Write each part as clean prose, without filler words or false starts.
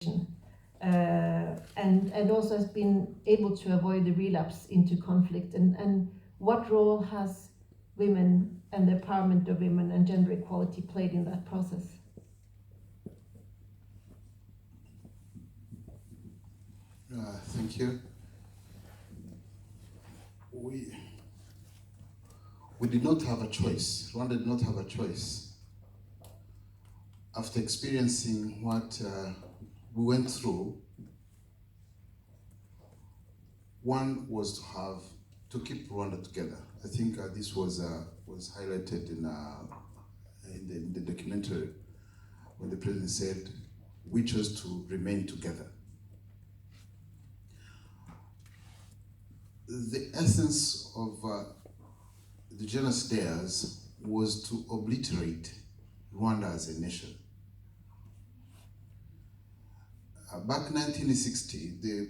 and also has been able to avoid the relapse into conflict. And what role has women and the empowerment of women and gender equality played in that process? Thank you. We did not have a choice. Rwanda did not have a choice. After experiencing what we went through, one was to keep Rwanda together. I think this was highlighted in the documentary when the president said, we chose to remain together. The essence of the genocides was to obliterate Rwanda as a nation. Back in 1960, the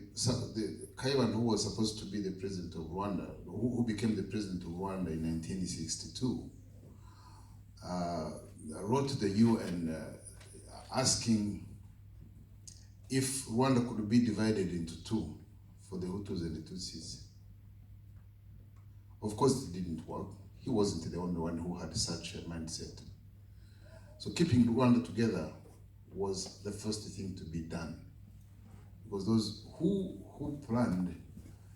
Kagame, who was supposed to be the president of Rwanda, who became the president of Rwanda in 1962, wrote to the UN asking if Rwanda could be divided into two for the Hutus and the Tutsis. Of course, it didn't work. He wasn't the only one who had such a mindset. So keeping Rwanda together was the first thing to be done. Because those who planned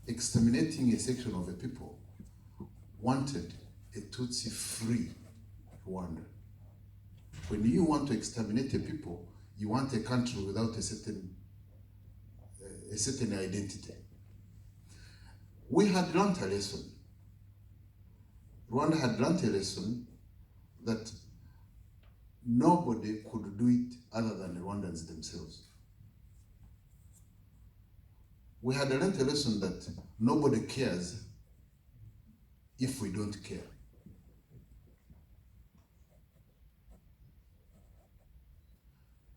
exterminating a section of the people wanted a Tutsi-free Rwanda. When you want to exterminate a people, you want a country without a certain identity. We had learned a lesson. Rwanda had learned a lesson that nobody could do it other than the Rwandans themselves. We had learned a lesson that nobody cares if we don't care.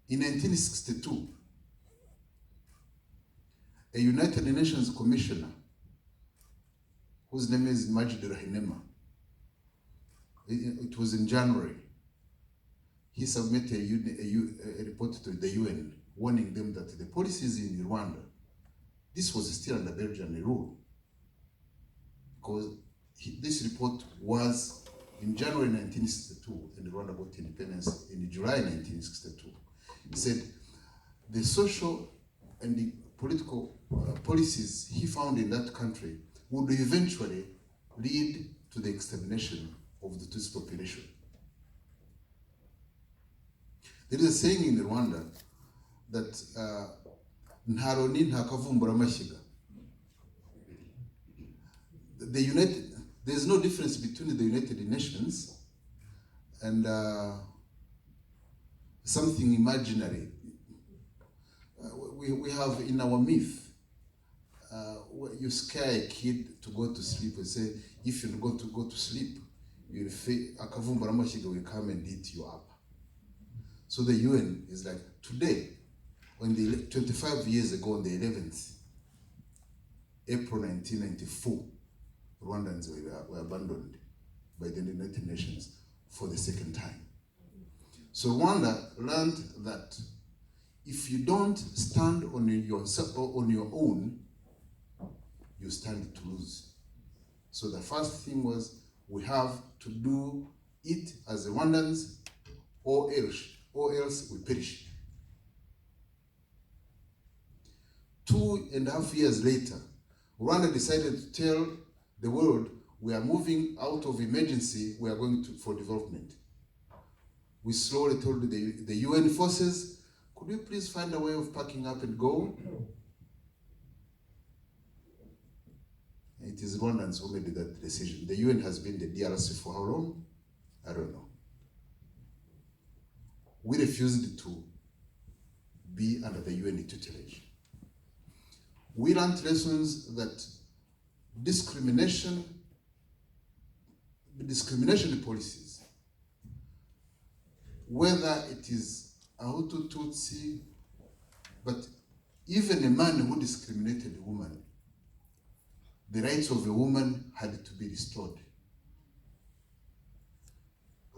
In 1962, a United Nations commissioner, whose name is Majid Rahinema, it was in January, he submitted a report to the UN warning them that the policies in Rwanda, this was still under Belgian rule, because this report was in January 1962 and Rwanda got independence in July 1962. He said the social and the political policies he found in that country would eventually lead to the extermination of the Tutsi population. There is a saying in Rwanda that ntaroni ntakavumbura amashyiga. There's no difference between the United Nations and something imaginary. We have in our myth, you scare a kid to go to sleep and say, if you go to sleep, akavumbura amashyiga will come and eat you up. So the UN is like, today, when 25 years ago on the 11th, April 1994, Rwandans were abandoned by the United Nations for the second time. So Rwanda learned that if you don't stand on your own, you stand to lose. So the first thing was, we have to do it as Rwandans, or else we perish. 2.5 years later, Rwanda decided to tell the world, we are moving out of emergency, we are going for development. We slowly told the UN forces, could you please find a way of packing up and go? It is Rwandans who made that decision. The UN has been the DRC for how long? I don't know. We refused to be under the UN tutelage. We learned lessons that discrimination policies, whether it is a Hutu, Tutsi, but even a man who discriminated a woman, the rights of a woman had to be restored.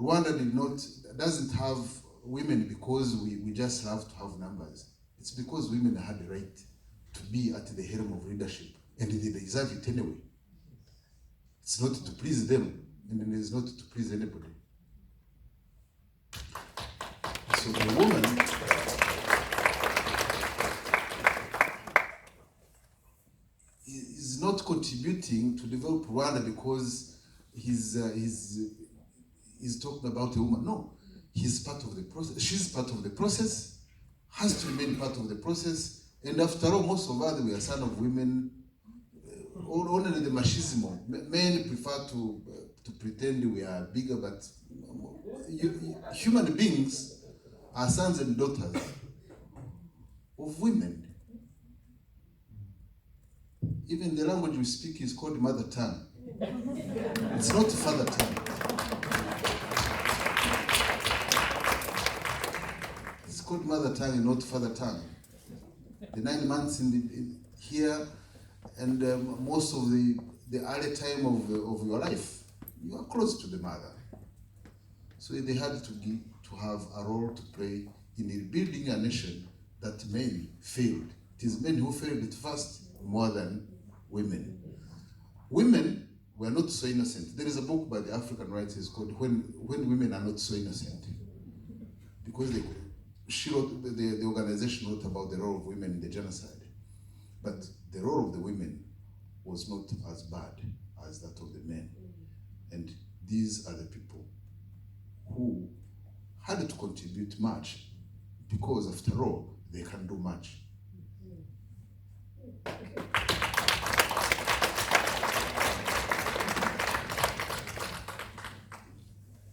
Rwanda doesn't have women because we just love to have numbers. It's because women had the right to be at the helm of leadership, and they deserve it anyway. It's not to please them, and it is not to please anybody. So the woman is not contributing to develop Rwanda because he's talking about a woman. No, he's part of the process. She's part of the process, has to remain part of the process. And after all, most of us, we are sons of women. Only the machismo. Men prefer to pretend we are bigger, but human beings are sons and daughters of women. Even the language we speak is called mother tongue. It's not father tongue. It's called mother tongue and not father tongue. The 9 months here and most of the early time of your life, you are close to the mother. So they had to have a role to play in rebuilding a nation that men failed. It is men who failed it first more than women. Women were not so innocent. There is a book by the African writers called When Women Are Not So Innocent. Because she wrote, the organization wrote about the role of women in the genocide. But the role of the women was not as bad as that of the men. And these are the people who had to contribute much because, after all, they can do much.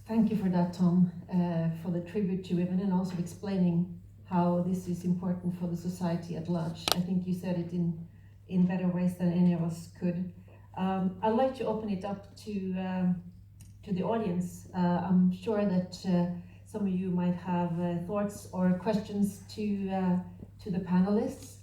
Thank you for that, Tom, for the tribute to women and also explaining how this is important for the society at large. I think you said it in better ways than any of us could. I'd like to open it up to the audience. I'm sure that some of you might have thoughts or questions to the panelists.